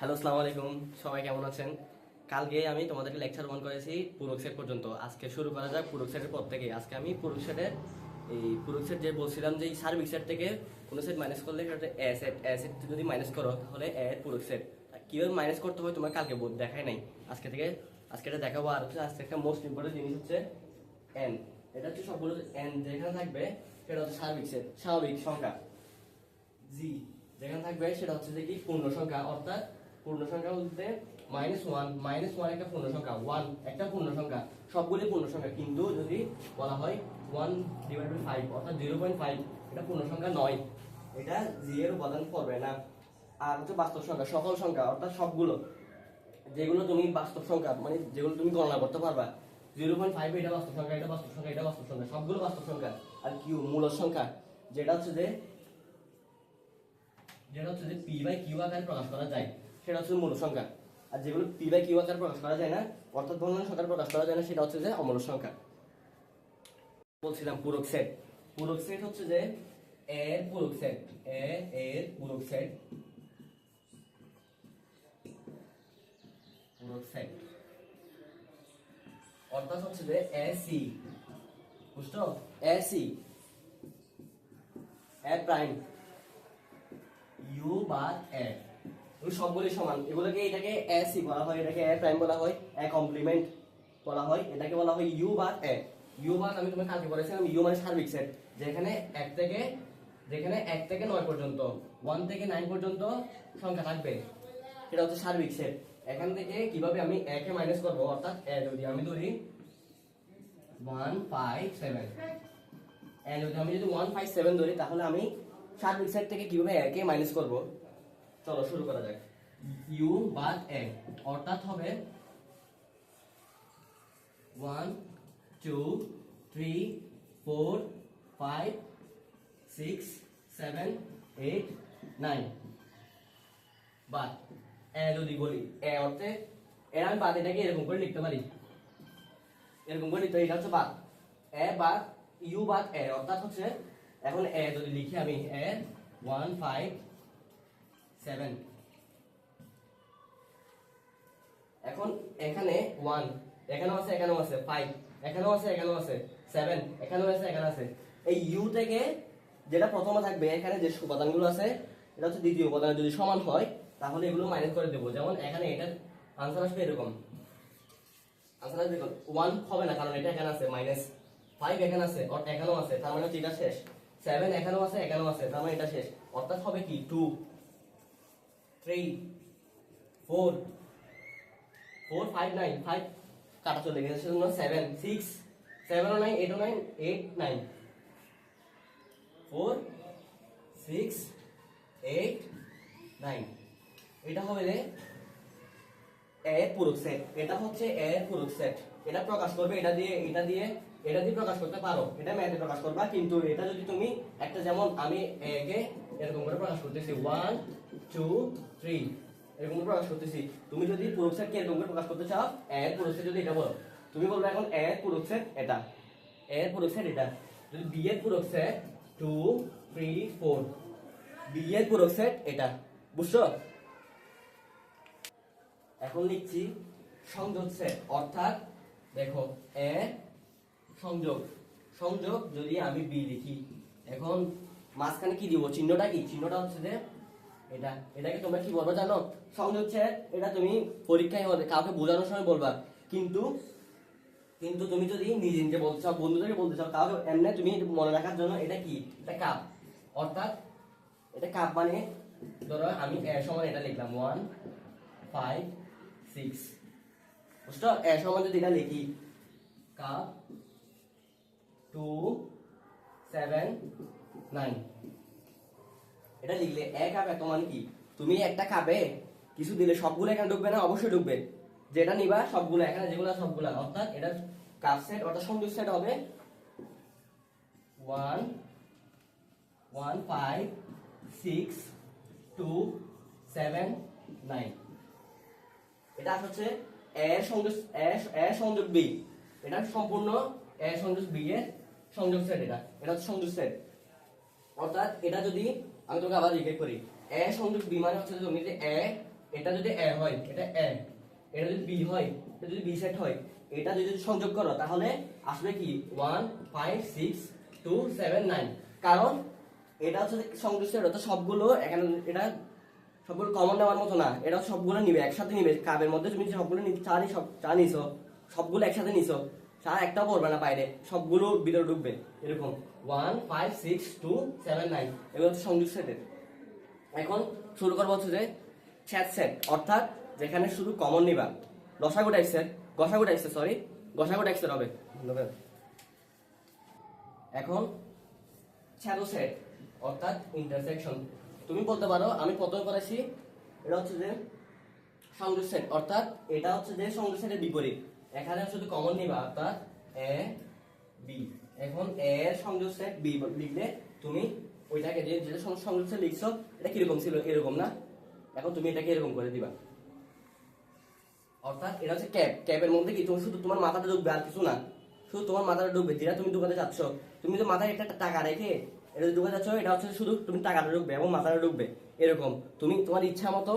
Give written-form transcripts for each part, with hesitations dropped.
Hello, আসসালামু আলাইকুম। সবাই কেমন আছেন? কালকে আমি তোমাদেরকে লেকচার 1 করেছি পূরক সেট পর্যন্ত। আজকে শুরু করা যাক পূরক সেটের পর থেকে। আজকে আমি পূরক সেট যে বলছিলাম যে সার্বিক সেট থেকে কোনো সেট মাইনাস করলে সেটা এ সেট যদি মাইনাস করো তাহলে এ এর পূরক সেট কীভাবে মাইনাস করতে হয় তোমার কালকে দেখাই নাই। আজকে এটা দেখাবো। আর হচ্ছে আজকে একটা মোস্ট ইম্পর্টেন্ট জিনিস হচ্ছে এন। এটা হচ্ছে সবগুলো এন যেখানে থাকবে সেটা হচ্ছে সার্বিক সেট, স্বাভাবিক সংখ্যা। জি যেখানে থাকবে সেটা হচ্ছে যে কি পূর্ণ সংখ্যা, অর্থাৎ পূর্ণ সংখ্যা বলতে মাইনাস ওয়ান একটা পূর্ণ সংখ্যা, ওয়ান একটা পূর্ণ সংখ্যা, সবগুলি পূর্ণ সংখ্যা। কিন্তু যদি বলা হয় 1/5 অর্থাৎ 0.5 এটা পূর্ণ সংখ্যা নয়, এটা জি এর উপাদান পড়বে না। আর হচ্ছে বাস্তব সংখ্যা, সকল সংখ্যা অর্থাৎ সবগুলো যেগুলো তুমি বাস্তব সংখ্যা মানে যেগুলো তুমি গণনা করতে পারবা, 0.5 এটা বাস্তব সংখ্যা, এটা বাস্তব সংখ্যা, এটা বাস্তব সংখ্যা, সবগুলো বাস্তব সংখ্যা। আর কিউ মূলদ সংখ্যা, যেটা হচ্ছে যে পি বাই কিউ আকারে প্রকাশ করা যায়, সেটা হচ্ছে মূল সংখ্যা। আর যেগুলো পি বাই কিউ আকারে প্রকাশ করা যায় না, অর্থাৎ বর্ণনা সংখ্যা প্রকাশ করা যায় না, সেটা হচ্ছে যে অমূল সংখ্যা। বলছিলাম পূরক সেট। পূরক সেট হচ্ছে যে এর পূরক সেট, এর পূরক সেট, অর্থাৎ হচ্ছে যে এ সি, বুঝছো? A C, A prime, U বা এ, সবগুলি সমান। এটাকে এ সি বলা হয়, এটাকে এ প্রাইম বলা হয়, এ কমপ্লিমেন্ট বলা হয়, এটাকে বলা হয় ইউ বা এ। ইউ বা আমি তোমাকে কালকে বলেছিলাম ইউ মানে সার্বিক সেট, যেখানে এক থেকে 9 পর্যন্ত, 1 থেকে 9 পর্যন্ত সংখ্যা থাকবে, সেটা হচ্ছে সার্বিক সেট। এখান থেকে কিভাবে আমি এ কে মাইনাস করব, অর্থাৎ এ যদি আমি ধরি 157, আমি যদি 157 ধরি, তাহলে আমি সার্বিক সেট থেকে কিভাবে এ কে মাইনাস করব, চলো শুরু করা যাক। ইউ বাদ এ অর্থাৎ হবে 1 2 3 4 5 6 7 8 9 বাদ এ যদি বলি, এ অর্থে এর আমি বাদ এটাকে এরকম করে লিখতে পারি, এরকম করে লিখতে, এটা হচ্ছে বাদ এ বাদ ইউ বাদ এ, অর্থাৎ হচ্ছে এখন এ যদি লিখি আমি এ 157, এখন এখানে 1 এখানেও আছে, এখানেও আছে 5 এখানেও আছে, এখানেও আছে 7 এখানেও আছে, এখানে আছে। এই ইউ থেকে যেটা প্রথমে থাকবে, এখানে যে উপাদানগুলো আছে এটা হচ্ছে দ্বিতীয় উপাদান, যদি সমান হয় তাহলে এগুলো মাইনাস করে দেব। যেমন এখানে এটার আনসার আসবে এরকম, আনসার আসবে 1 হবে না, কারণ এটা এখানে আছে, -5 এখানে আছে, এখানেও আছে, তার মানে এটা শেষ। 7 এখানেও আছে, এখানেও আছে, তার মানে এটা শেষ। অর্থাৎ হবে কি 2 3 4 4 5 9 5 কাটা চলে গেছে, সেজন্য 7 6 7 ও 9 8 ও 9 8 9 4 6 8 9, এটা হবে যে এ পূরক সেট। এটা হচ্ছে এ পূরক সেট। এটা প্রকাশ করবে এটা দিয়ে প্রকাশ করতে পারো, এটা ম্যাথে প্রকাশ করবা। কিন্তু এটা যদি তুমি একটা, যেমন আমি এ কে এরকম করে প্রকাশ করতেছি 1 2 3 এরকম করে প্রকাশ করতেছি, তুমি যদি পূরক সেট কে এরকম করে প্রকাশ করতে চাও, এ এর পূরক সেট যদি এটা বলো, তুমি বলবে এখন এ এর পূরক সেট এটা, এ এর পূরক সেট এটা। যদি বি এর পূরক সেট 2 3 4, বি এর পূরক সেট এটা, বুঝছো? এখন লিখছি সংযোগ সেট, অর্থাৎ দেখো এ সংযোগ, যদি আমি বি লিখি, এখন মাঝখানে কি দিব, চিহ্নটা কি, চিহ্নটা হচ্ছে যে এটাকে তোমরা কি বলবো জানো? সংযোগ সেট। এটা তুমি পরীক্ষায় কাউকে বোঝানোর সময় বলবা, কিন্তু তুমি যদি নিজে নিজে বলতে চাও, বন্ধুদেরকে বলতে চাও, কাউকে এমনি তুমি মনে রাখার জন্য, এটা কি, এটা কাপ, অর্থাৎ এটা কাপ মানে ধরো আমি এ সমান এটা লিখলাম 1 5 6, বুঝছো? এ সমান যদি এটা লিখি কাপ 2 7 9, এটা লিখলে এ কাপ এত মানে কি, তুমি একটা কাপে কিছু দিলে সবগুলো এখানে ঢুকবে না? অবশ্যই ঢুকবে। যেটা নিবা সবগুলো এখানে, যেগুলো সবগুলো, অর্থাৎ এটা কাপ সেট, অর্থাৎ সংযোগ সেট হবে 1 1 5 6 2 7 9। এটা হচ্ছে এ সংযোগ বি, এটা সম্পূর্ণ এ সংযোগ বি এর সংযোগ সেট। এটা হচ্ছে সংযোগ সেট। অর্থাৎ এটা যদি আমি তোকে আবার জিজ্ঞেস করি, এ সংযোগ বি মানে হচ্ছে তুমি যে এ এটা যদি এ হয়, এটা এ, এটা যদি বি হয়, এটা যদি বি সেট হয়, এটা যদি সংযোগ করো তাহলে আসবে কি 1 5 6 2 7 9। কারণ এটা হচ্ছে সংযোগ সেট, এটা সবগুলো এখানে, এটা সবগুলো কমন নেওয়ার মতো না, এটা সবগুলো নিবে একসাথে নিবে। কাবের মধ্যে তুমি সবগুলো চারই সব চা নিছো, সবগুলো একসাথে নিছো, চা একটাও পড়বে না বাইরে, সবগুলো ভিতরে ঢুকবে এরকম 1 5 6 2 7 9। এগুলো হচ্ছে সংযোগ সেটের। এখন শুরু করবো হচ্ছে যে চ্যাট সেট, অর্থাৎ যেখানে শুধু কমন নিবা। লসাগু টাইপসের, গসাগু টাইপসের, সরি গসাগু টাইপসের হবে। এখন শ্যাডো সেট অর্থাৎ ইন্টারসেকশন। তুমি বলতে পারো আমি প্রথমে করেছি এটা হচ্ছে যে সংযোগ সেট, অর্থাৎ এটা হচ্ছে যে সংযোগ সেটের বিপরীত। এখানে শুধু কমন নিবা, অর্থাৎ এ বি। এখন এ এর সংযোগ সেট বি লিখলে তুমি ওইটাকে যে যেটা সংযোগ সেট লিখছো এটা কিরকম ছিল, এরকম না? এখন তুমি এটাকে এরকম করে দিবা, অর্থাৎ এটা হচ্ছে ক্যাপ। ক্যাপের মধ্যে কি তুমি শুধু তোমার মাথাটা ঢুকবে আর কিছু না, শুধু তোমার মাথাটা ঢুকবে। যেটা তুমি দোকানে যাচ্ছ, তুমি তো মাথায় একটা টাকা রেখে এটা দোকানে যাচ্ছ, এটা হচ্ছে শুধু তুমি টাকাটা ঢুকবে এবং মাথাটা ঢুকবে এরকম। তুমি তোমার ইচ্ছা মতো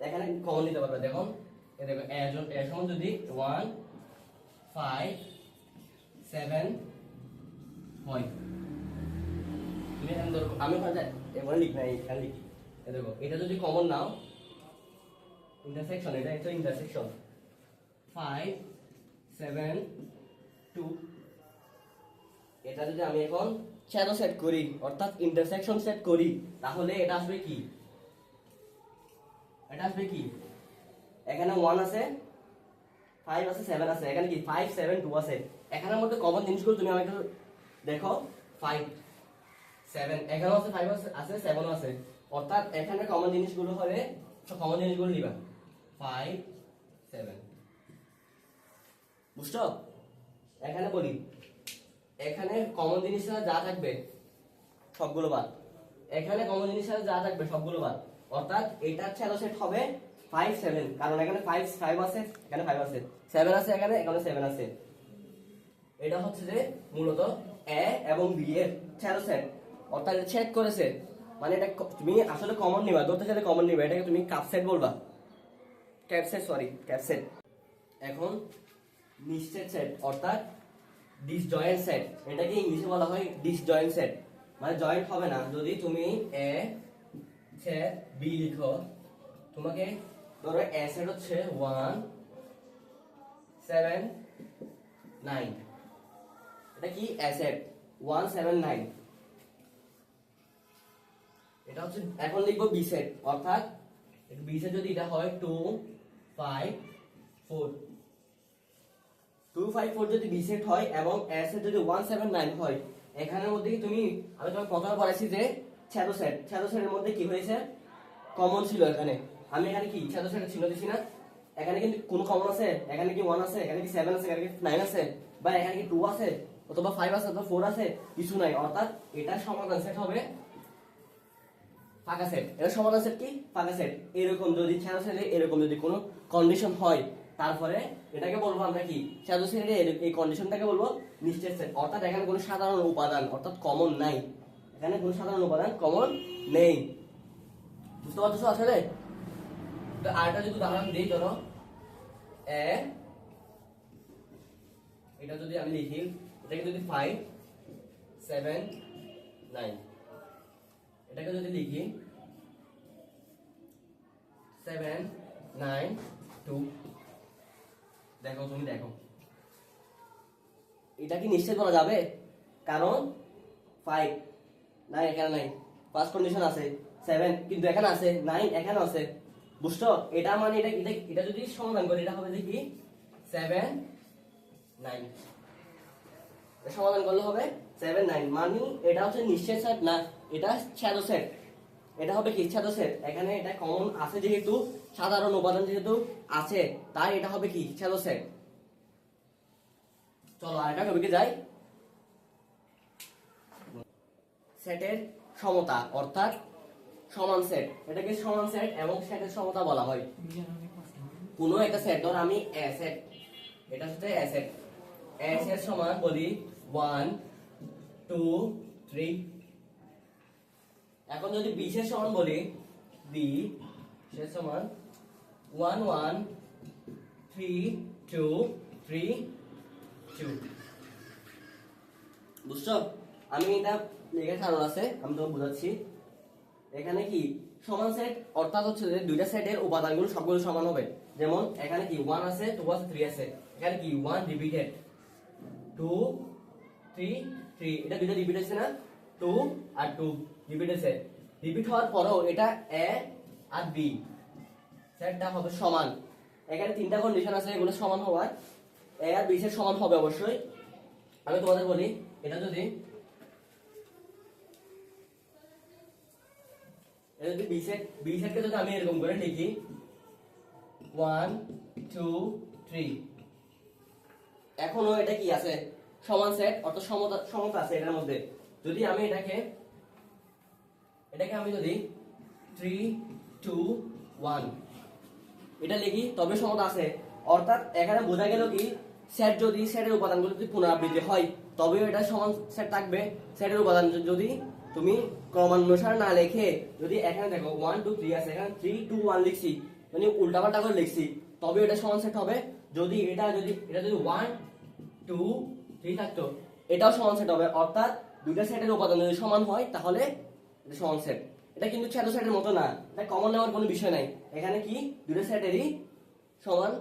এখানে কমন নিতে পারবে। দেখো এই দেখো এর সমান যদি 1 5 7 হয়, তুমি এখানে ধরো, আমি ওখানে যাই এবার লিখ না, এখানে লিখি। এই দেখো এটা যদি কমন নাও, ইন্টারসেকশন, এটা একটা ইন্টারসেকশন 5 7 2। এটা যদি আমি এখন শ্যাডো সেট করি অর্থাৎ ইন্টারসেকশন সেট করি, তাহলে এটা আসবে কি, এটা আসবে কি, এখানে 1 আছে, 5 আছে, 7 আছে, এখানে কি 5 7 2 আছে। এখানের মধ্যে কমন জিনিসগুলো তুমি আমাকে দেখো, 5 7, এখানেও আছে 5 আছে 7 আছে, অর্থাৎ এখানে কমন জিনিসগুলো হবে, কমন জিনিসগুলো নিবা 5 7। বুঝছো? এখানে বলি, এখানে কমন জিনিসটা যা থাকবে সবগুলো বাদ, এখানে কমন জিনিসটা যা থাকবে সবগুলো বাদ, অর্থাৎ এটা শ্যাডো সেট হবে 5 7। কারণ এখানে 5 আছে, এখানে 5 আছে, 7 আছে, এখানে 7 আছে। এটা হচ্ছে যে মূলত এ এবং বি এর শ্যাডো সেট, অর্থাৎ এটা চেক করেছে, মানে এটা তুমি আসলে কমন নিবা, ধরতে চাইলে কমন নিবা, এটাকে তুমি কাপ সেট বলবা, cap set, sorry cap set. এখন নিশ্চেট সেট অর্থাৎ ডিসজয়েন্ট সেট, এটাকে ইংলিশে বলা হয় ডিসজয়েন্ট সেট, মানে জয়েন্ট হবে না। যদি তুমি এ সেট বি লিখো, তোমাকে ধরো এ সেট হচ্ছে 1 7 9, এটা কি এ সেট 1 7 9। এটা হচ্ছে, এখন লিখবো বি সেট, অর্থাৎ বি সেট যদি এটা হয় 2 5 4, 2 5 4 যদি বি সেট হয় এবং এ সেট যদি 1 7 9 হয়, এখানের মধ্যে কি তুমি, আমি তোমাকে প্রথমে বলেছি যে শ্যাডো সেট, শ্যাডো সেটের মধ্যে কি হয়েছে, কমন ছিল। এখানে আমি এখানে কি শ্যাডো সেটের চিহ্ন দিছি না, এখানে কিন্তু কোনো কমন আছে, এখানে কি 1 আছে, এখানে কি 7 আছে, এখানে কি 9 আছে, বা এখানে কি 2 আছে অথবা 5 আছে অথবা 4 আছে, কিছু নাই। অর্থাৎ এটার সমাধান সেট হবে ফাঁকা সেট। এর সমাধান সেট কি, ফাঁকা সেট। এরকম যদি শ্যাডো সেটে এরকম যদি কোনো কন্ডিশন হয়, তারপরে এটাকে বলবো আমরা কি, শ্যাডো সেটের এই কন্ডিশনটাকে বলবো নিশ্চিত সেট। অর্থাৎ এখানে কোনো সাধারণ উপাদান অর্থাৎ কমন নাই, এখানে কোনো সাধারণ উপাদান কমন নেই। বুঝতে পারছো আসলে? তো আরেকটা যদি উদাহরণ দিই, ধরো এ, এটা যদি আমি লিখি, এটাকে যদি 5 7 9, এটাকে যদি লিখি 7 9 2, দেখো তুমি দেখো এটা কি নিশ্চিত বলা যাবে? কারণ 5 9 এখানে নাই, ফার্স্ট কন্ডিশন আছে, 7 কিন্তু এখানে আছে, 9 এখানে আছে। বুঝছো? এটা মানে এটা এটা এটা যদি সমাধান করি, এটা হবে যে কি 7 9, এটা সমাধান করলে হবে 7 9, মানে এটা হচ্ছে নিশ্চিত সেট না, এটা শ্যাডো সেট। এটা হবে কি শ্যাডো সেট, এখানে এটা কমন আছে যেহেতু, সাধারণ উপাদান যেহেতু আছে, তাই এটা হবে কি শ্যাডো সেট। চলো আরেকটা টপিকে যাই। সেটের সমতা অর্থাৎ সমান সেট, এটাকে সমান সেট এবং সেটের সমতা বলা হয়। কোনো একটা সেট, ধর আমি এ সেট, এটা হচ্ছে এ সেট, এ সেট সমান বলি 1 2 3। এখন যদি বি সেট সমান বলি বি সেট সমান 1 1 3 2 3 2। বুঝছো? আমি এটা লেখার কারণ আছে, আমি তোমাকে বোঝাচ্ছি। এখানে কি সমান সেট অর্থাৎ হচ্ছে যে দুইটা সেটের উপাদানগুলো সবগুলো সমান হবে। যেমন এখানে কি 1 আছে, 2 আছে, 3 আছে। এখানে কি 1 রিপিটেড, 2 3 3, এটা দুইটা রিপিট আছে না, 2 আর 2 রিপিট আছে। রিপিট হওয়ার পরেও এটা এ আর বি সেটটা হবে সমান। এখানে তিনটা কন্ডিশন আছে, এগুলো সমান হওয়ার। এ আর বি সেট সমান হবে অবশ্যই। আমি তোমাদের বলি, এটা যদি বি সেটকে যদি আমি এরকম করে লিখি 1 2 3, এখনো এটা কি আছে, সমান সেট অর্থাৎ সমতা আছে এটার মধ্যে। যদি আমি এটাকে আমি যদি 3 2 1 এটা লিখি তবে সমতা আছে। অর্থাৎ এখানে বোঝা গেল কি সেট যদি সেটের উপাদানগুলো যদি পুনরাবৃত্তি হয় তবে এটা সমান সেট থাকবে। সেটের উপাদান যদি তুমি ক্রমানুসারে না লিখে যদি এখানে দেখো 1 2 3 আছে, এখানে 3 2 1 লিখছি, মানে উল্টাপাল্টা করে লিখছি, তবে এটা সমান সেট হবে। যদি এটা যদি 1 2 3 থাকতো, এটাও সমান সেট হবে। অর্থাৎ দুইটা সেটের উপাদান যদি সমান হয় তাহলে এটা সমান সেট। এটা কিন্তু ছোট সেটের মতো না, এটা কমন নেওয়ার কোনো বিষয় নাই। এখানে কি দুইটা সেটেরই সমান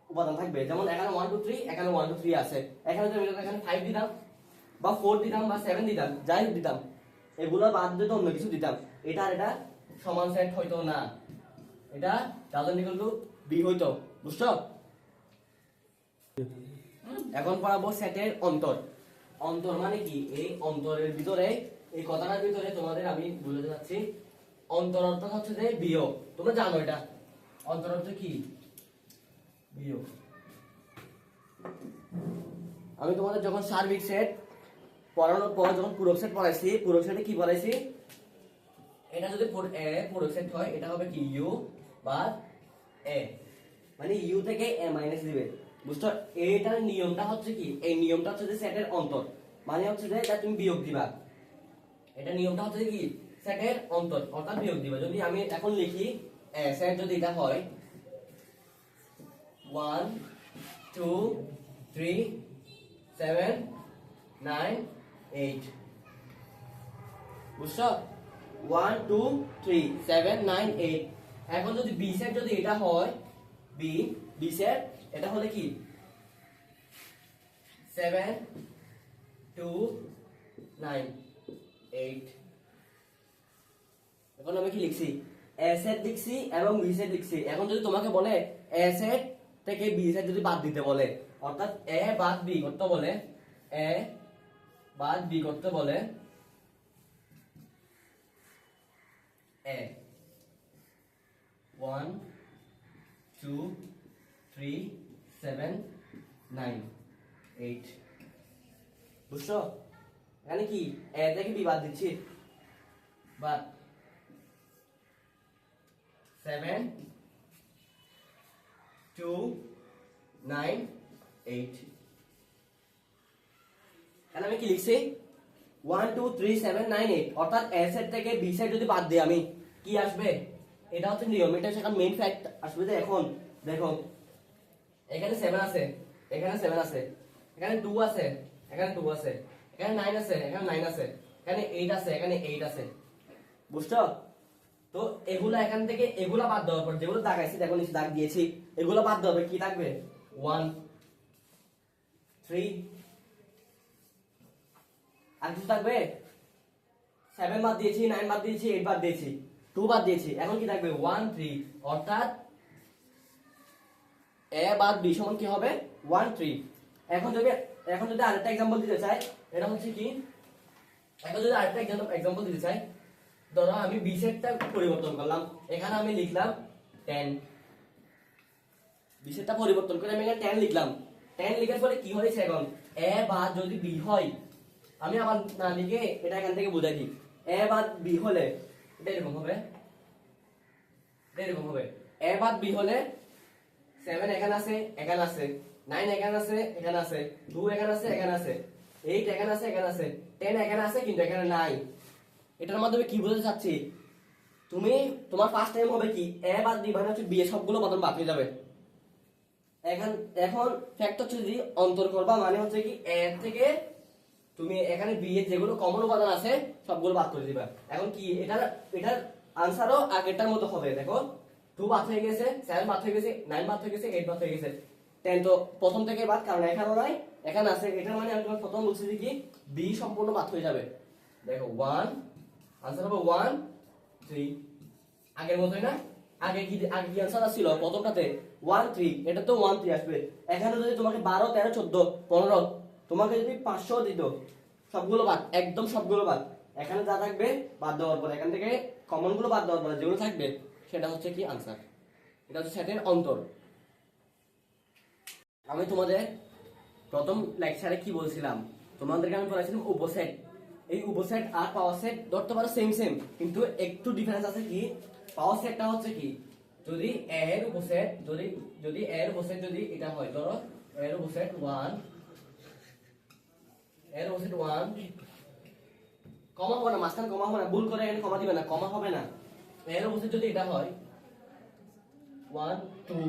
উপাদান থাকবে। যেমন এখানে 1 2 3, এখানে 1 2 3 আছে। এখানে যদি এখানে 5 দিতাম বা 4 দিতাম বা 7 দিতাম, যাই দিতাম, এগুলো বাদ দিয়ে অন্য কিছু দিতাম, এটা আর এটা সমান সেট হইতো না। এটা ডাজন্ট ইকুয়াল টু বি হইতো। বুঝছো? এখন পড়াবো সেটের অন্তর। অন্তর মানে কি? এই অন্তরের ভিতরে, এই কথাটার ভিতরে তোমাদের আমি বুঝাতে চাচ্ছি, অন্তর অর্থ হচ্ছে যে বিয়োগ। তোমরা জানো এটা অন্তর অর্থ কি? বিয়োগ। আমি তোমাদের যখন সার্বিক সেট পড়ানোর পর যখন পূরক সেট পড়াইছি, পূরক সেটে কি পড়াইছি, এটা যদি পূরক সেট হয় এটা হবে কি ইউ বা এ, মানে ইউ থেকে এ মাইনাস দিবে। বুঝছো? এইটার নিয়মটা হচ্ছে কি, এই নিয়মটা হচ্ছে যে সেটের অন্তর, মানে হচ্ছে যে এটা তুমি বিয়োগ দিবা। এটা নিয়মটা হচ্ছে কি সেটের অন্তর অর্থাৎ বিয়োগ দিবা। যদি আমি এখন লিখি সেট যদি এটা হয় 1 2 3 7 9 8, বুঝছো? 1 2 3 7 9 8। এখন যদি বি সেট যদি এটা হয়, বি সেট এটা হলে কি 7 2 9 8। এখন আমি কি লিখছি, এ সেট লিখছি এবং বি সেট লিখছি। এখন যদি তোমাকে বলে এ সেট থেকে বি সেট যদি বাদ দিতে বলে, অর্থাৎ এ বাদ বি করতে বলে, এ বাদ বি করতে বলে, এ 1 2 3 7 9 8। বুঝছো? এখানে কি এ থেকে বি বাদ দিচ্ছি, বাদ 7 2 9 8। এখানে আমি কি লিখছি 1 2 3 7 9 8, অর্থাৎ এ সেট থেকে বি সেট যদি বাদ দিই আমি কি আসবে, এটা হচ্ছে নিয়ম, এটা সেখানে মেইন ফ্যাক্ট আসবে। যে এখন দেখো এখানে 7 আছে, এখানে 7 আছে, এখানে 2 আছে, এখানে 2 আছে, এখানে 9 আছে, এখানে 9 আছে, এখানে 8 আছে, এখানে 8 আছে। বুঝছো? তো এগুলা এখান থেকে এগুলা বাদ দেওয়ার পর যেগুলো দাগাইছি দেখো নিচে দাগ দিয়েছি, এগুলো বাদ দেওয়া হবে, কি থাকবে 1 3, আর কিছু থাকবে 7 বাদ দিয়েছি, 9 বাদ দিয়েছি, 8 বাদ দিয়েছি, 2 বাদ দিয়েছি। এখন কি থাকবে 1 3, অর্থাৎ এ বাদ বি সমান কি হবে 1 3। এখন যদি আরেকটা एग्जांपल দিতে চাই, এটা হচ্ছে কি, এখন যদি আরেকটা एग्जांपल দিতে চাই, ধরো আমি বি সেটটা পরিবর্তন করলাম, এখানে আমি লিখলাম 10, বি সেটটা পরিবর্তন করে আমি এখানে 10 লিখলাম। 10 লিখার পরে কি হয়েছে, এখন এ বাদ যদি বি হয়, আমি আবার না লিখে এটা এখান থেকে বুঝাই দিই, এ বাদ বি হলে এটা এরকম হবে, এরকম হবে। এ বাদ বি হলে 7 এখানে আছে, এখানে আছে, 9 এখানে আছে, এখানে আছে, 2 এখানে আছে, এখানে আছে, 8 এখানে আছে, এখানে আছে, 10 এখানে আছে কিন্তু এখানে নাই। এটার মাধ্যমে কি বোঝাতে চাচ্ছি, তুমি তোমার ফার্স্ট টাইম হবে কি এ বাদ বি মানে হচ্ছে বি এর সবগুলো উপাদান বাদ হয়ে যাবে। এখন এখন ফ্যাক্ট হচ্ছে যদি অন্তর করবা মানে হচ্ছে কি এ থেকে তুমি এখানে বি এর যেগুলো কমন উপাদান আছে সবগুলো বাদ করে দিবা। এখন কি এটার এটার আনসারও আগেরটার মতো হবে। দেখো 2 বাদ হয়ে গেছে, 7 বাদ হয়ে গেছে, 9 বাদ হয়ে গেছে, 8 বাদ হয়ে গেছে, 10 তো প্রথম থেকে বাদ, কারণ এখানেও নাই এখানে আছে। এটার মানে আমি তোমাকে প্রথম বলছি যে কি বি সম্পূর্ণ বাদ হয়ে যাবে। দেখো 1 আনসার হবে 1 3 আগের মতই না। আগে কি আনসার ছিল প্রথমটাতে 1 3, এটা তো 1 3 আসবে। এখানে যদি তোমাকে 12 13 14 15 তোমাকে যদি 500 দিত সবগুলো বাদ, একদম সবগুলো বাদ। এখানে যা থাকবে বাদ দেওয়ার পর এখান থেকে কমন গুলো বাদ দেওয়ার পর যেগুলো থাকবে সেটা হচ্ছে কি আনসার। এটা হচ্ছে সেটের অন্তর। আমি তোমাদের প্রথম লেকচারে কি বলছিলাম, তোমাদেরকে আমি বলেছিলাম উপসেট। এই উপসেট আর পাওয়ার সেট ধরতে পারো সেম সেম, কিন্তু একটু ডিফারেন্স আছে কি পাওয়ার সেটটা হচ্ছে কি যদি এ এর উপসেট যদি এ এর উপসেট যদি এটা হয়, ধরো এ এর উপসেট 1 এর উপসেট 1 কমা হবে না, মাঝখানে কমা হবে না, ভুল করে এখানে কমা দিবে না, কমা হবে না। এর উপসেট যদি এটা হয় 1 2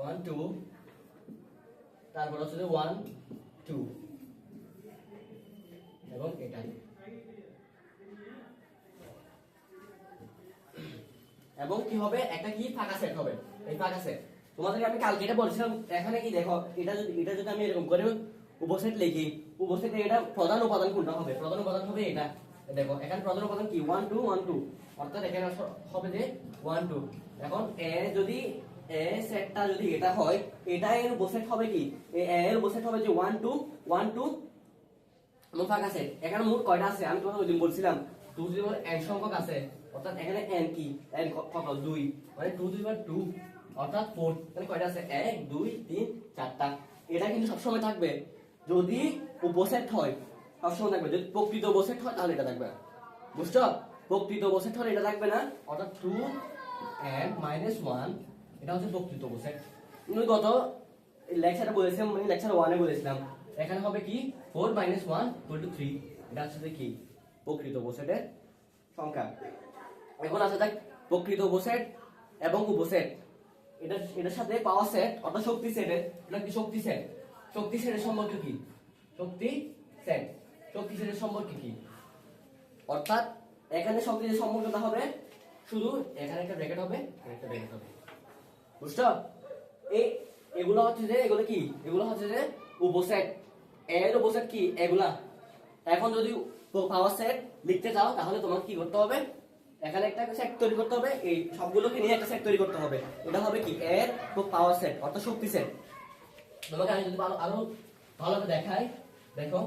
1 2 তারপর হচ্ছে 1 2 এবং এটা এবং কি হবে একটা কি ফাঁকা সেট হবে। এই ফাঁকা সেট তোমাদেরকে আমি কালকে এটা বলছিলাম। এখানে কি দেখো এটা যদি আমি এরকম করে উপসেট লিখি, উপসেটে এটা প্রধান উপাদান কোনটা হবে? প্রধান উপাদান হবে এটা। দেখো এখানে প্রধান উপাদান কি 1 2 1 2, অর্থাৎ এখানে হবে যে 1 2। এখন এ যদি এ সেটটা যদি এটা হয়, এটা এর উপসেট হবে কি এ এর উপসেট হবে যে 1 2 1 2 এবং ফাঁকা সেট। এখানে মোট কয়টা আছে আমি তোমাকে ওইদিন বলছিলাম 2 যদি n সংখ্যক আছে, অর্থাৎ এখানে n কি n কত 2, মানে 2 2 2 অর্থাৎ 4। তাহলে কয়টা আছে 1 2 3 4টা। এটা কিন্তু সবসময় থাকবে যদি উপসেট হয়, সবসময় থাকবে। যদি প্রকৃত উপসেট হয় তাহলে এটা থাকবে না, বুঝছো? প্রকৃত উপসেট হলে এটা থাকবে না, অর্থাৎ 2 n - 1 এটা হচ্ছে প্রকৃত উপসেট। কিন্তু গত লেকচারে বলেছিলাম, মানে লেকচার 1 এ বলেছিলাম এখানে হবে কি 4 - 1 = 3। এটা হচ্ছে কি প্রকৃত উপসেটের সংখ্যা। এখন আছে দেখ প্রকৃত উপসেট এবং উপসেট, এটার সাথে পাওয়ার সেট অর্থাৎ শক্তি সেটের, এটা কি শক্তি সেট। শক্তি সেটের সম্পর্ক কি? শক্তি সেটের সম্পর্ক কি? অর্থাৎ এখানে শক্তি যে সম্পর্কটা হবে শুধু এখানে একটা ব্র্যাকেট হবে, একটা ব্র্যাকেট হবে, বুঝছো? এগুলো হচ্ছে যে এগুলো হচ্ছে যে উপসেট। এর উপসেট কি এগুলা। এখন যদি পাওয়ার সেট লিখতে চাও তাহলে তোমাকে কি করতে হবে? এখানে একটা সেট তৈরি করতে হবে, এই সবগুলোকে নিয়ে একটা সেট তৈরি করতে হবে। এটা হবে কি এর পাওয়ার সেট অর্থাৎ শক্তি সেট। তোমাকে আমি যদি আরো ভালোভাবে দেখাই, দেখো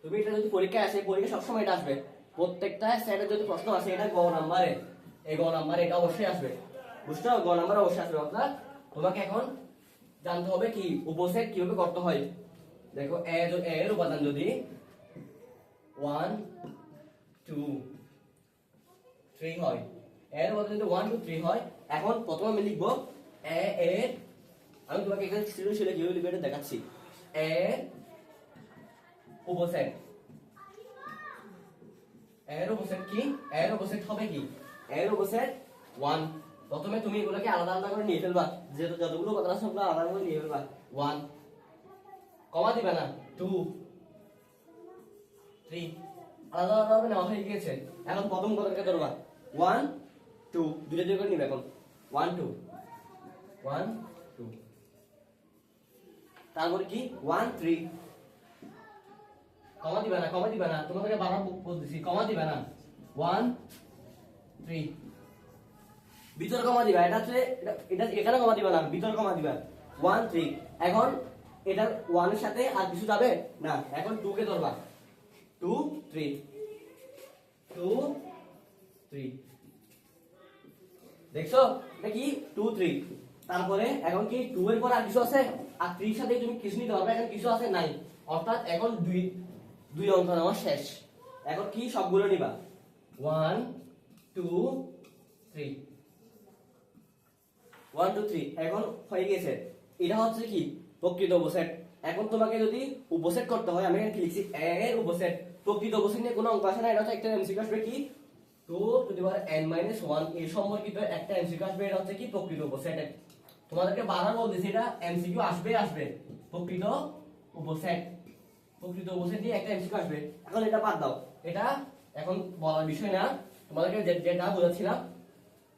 তুমি এটা যদি পরীক্ষায় আসে, পরীক্ষা সবসময় এটা আসবে। প্রত্যেকটা সেটের যদি প্রশ্ন আসে এটা গ নাম্বারে, এই গ নাম্বারে এটা অবশ্যই আসবে, বুঝছো? গ নাম্বারে অবশ্যই আসবে। অর্থাৎ তোমাকে এখন জানতে হবে কি উপসেট কিভাবে করতে হয়। দেখো এর উপাদান যদি 1 2 3 হয়, এর উপাদান যদি 1 2 3 হয়, এখন প্রথমে আমি লিখবো এর, আমি তোমাকে এখানে সৃজনশীলে কিভাবে লিখবো এটা দেখাচ্ছি। এর উপসেট, এর উপসেট কি? এর উপসেট হবে কি এর উপসেট 1। প্রথমে তুমি এগুলোকে আলাদা আলাদা করে নিয়ে ফেলবা, যেহেতু যতগুলো উপাদান আছে সবগুলো আলাদা করে নিয়ে ফেলবা। 1 কমা দিবা না, 2 3 আলাদা আলাদা ভাবে নেওয়া হয়ে গিয়েছে। এখন প্রথম কথাটাকে ধরবা 1 2 দুটো দুটো করে নিবে। এখন 1 2 1 2, তারপর কি 1 3 কমা দিবা না, তোমাদেরকে বারবার বলতেছি কমা দিবা না। 1 3 ভিতর কমা দিবা, এটা হচ্ছে এটা এখানে কমা দিবা না, ভিতর কমা দিবা 1 3। এখন এটা 1 এর সাথে আর কিছু যাবে না, এখন 2 কে ধরবা 2 3 2 3, দেখছো এটা কি 2 3। তারপরে এখন কি 2 এর পর আর কিছু আছে? আর 3 এর সাথে তুমি কিছু নিতে পারবে, এখন কিছু আছে নাই, অর্থাৎ এখন 2 অঙ্ক নেওয়া শেষ। এখন কি সবগুলো নিবা 1 2 3 1 2 3, এখন হয়ে গেছে। এটা হচ্ছে কি প্রকৃত উপসেট। এখন তোমাকে যদি উপসেট করতে হয়, আমি এখানে কি লিখছি এর উপসেট, প্রকৃত উপসেট নিয়ে কোনো অঙ্ক আসে না, এটা হচ্ছে একটা এমসিকিউ আসবে কি 2n-1 এর সম্পর্কিত একটা এমসিকিউ আসবে, এটা হচ্ছে কি প্রকৃত উপসেট। তোমাদেরকে বারবার বলতেছি এটা এমসিকিউ আসবে প্রকৃত উপসেট, প্রকৃত উপসেট দিয়ে একটা এমসিকিউ আসবে। এখন এটা বাদ দাও, এটা এখন বলার বিষয় না, তোমাদেরকে যেটা বোঝাচ্ছিলাম।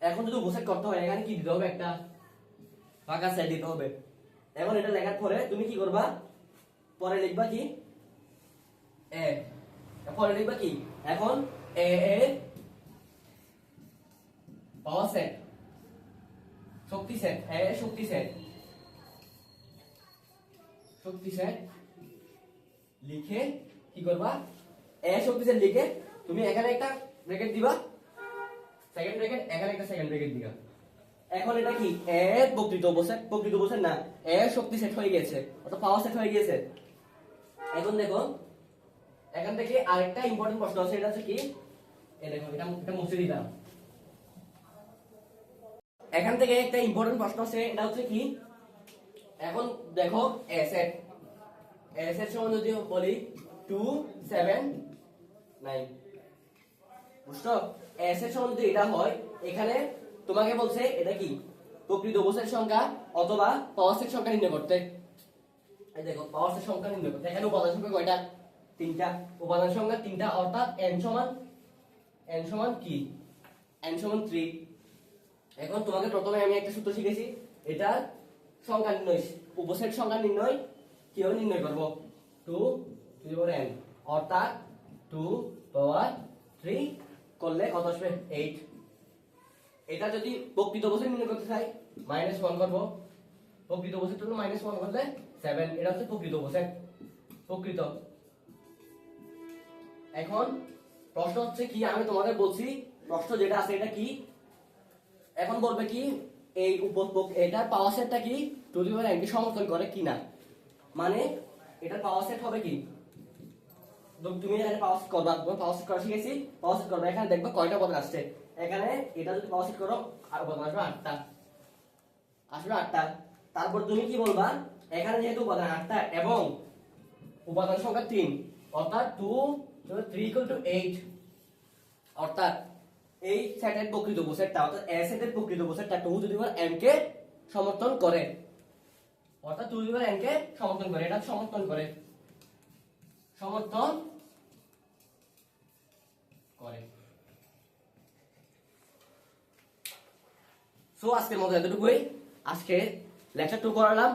এখন যদি উপসেট করতে হয় এখানে কি দিতে হবে, একটা ফাঁকা সেট দিতে হবে। এখন এটা লেখার পরে তুমি কি করবা, পরে লিখবা কি এ, পরে লিখবা কি এখন এ এ পাওয়ার সেট, শক্তি সেট, এ শক্তি সেট, শক্তি সেট লিখে কি করবা, এ শক্তি সেট লিখে তুমি এখানে একটা ব্র্যাকেট দিবা, সেকেন্ড ব্র্যাকেট, এখানে একটা সেকেন্ড ব্র্যাকেট দিবা। এখন এটা কি এ প্রকৃত উপসেট, প্রকৃত উপসেট না, এ শক্তি সেট হয়ে গেছে, অর্থাৎ পাওয়ার সেট হয়ে গেছে। এখন দেখো এখান থেকে আরেকটা ইম্পর্টেন্ট প্রশ্ন আছে, এটা হচ্ছে কি এই দেখো এটা মুছে দিলাম। এখান থেকে একটা ইম্পর্টেন্ট প্রশ্ন আছে, এটা হচ্ছে কি এখন দেখো এ সেট, এ সেট সমান যদি বলি 2 7 9, বুঝছো? এ সেট সমান যদি এটা হয়, এখানে তোমাকে বলছে এটা কি প্রকৃত উপসেট সংখ্যা অথবা পাওয়ার সেট সংখ্যা নির্ণয় করতে। এই দেখো পাওয়ার সেট সংখ্যা নির্ণয় করতে, এখানে উপাদান সংখ্যা কয়টা, 3টা, উপাদান সংখ্যা 3টা, অর্থাৎ n সমান কি n সমান 3। এখন তোমাকে প্রথমে আমি একটা সূত্র শিখেছি, এটা সংখ্যা নির্ণয়, উপসেট সংখ্যা নির্ণয় কিভাবে নির্ণয় করব, 2 টু দি পাওয়ার n, অর্থাৎ 2 পাওয়ার 3 করলে কত আসবে 8। এটা যদি প্রকৃত উপসেট নির্ণয় করতে চাই -1 করব, প্রকৃত উপসেট হলো -1 করলে 7, এটা হচ্ছে প্রকৃত উপসেট, প্রকৃত। এখন প্রশ্ন হচ্ছে কি, আমি তোমাদের বলছি প্রশ্ন যেটা আছে এটা কি, এখন বলবে কি এই এটার পাওয়ার সেটটা কি 2 টু দি পাওয়ার n কে সমর্থন করে কিনা, মানে এটার পাওয়ার সেট হবে কি, তুমি এখানে পাওয়ার সেট করবা, তুমি পাওয়ার সেট করা শিখেছি, পাওয়ার সেট করবে, এখানে দেখবা কয়টা উপাদান আসছে, এখানে এটা যদি পাওয়ার সেট করো আর উপাদান আসবে 8টা, আসবে 8টা। তারপর তুমি কি বলবা, এখানে যেহেতু উপাদান 8টা এবং উপাদান সংখ্যা 3, অর্থাৎ 2 3 8, অর্থাৎ এই সেটের প্রকৃত উপসেটটা, অর্থাৎ এ সেটের প্রকৃত উপসেটটা 2 টু দি পাওয়ার n কে সমর্থন করে, অর্থাৎ 2 টু দি পাওয়ার n কে সমর্থন করে, এটা সমর্থন করে, সমর্থন করে। সো আজকের মতো এতটুকুই, আজকে লেকচার 2 করালাম,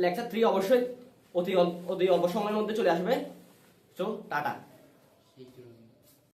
লেকচার 3 অবশ্যই অতি অল্প সময়ের মধ্যে চলে আসবে। So tata.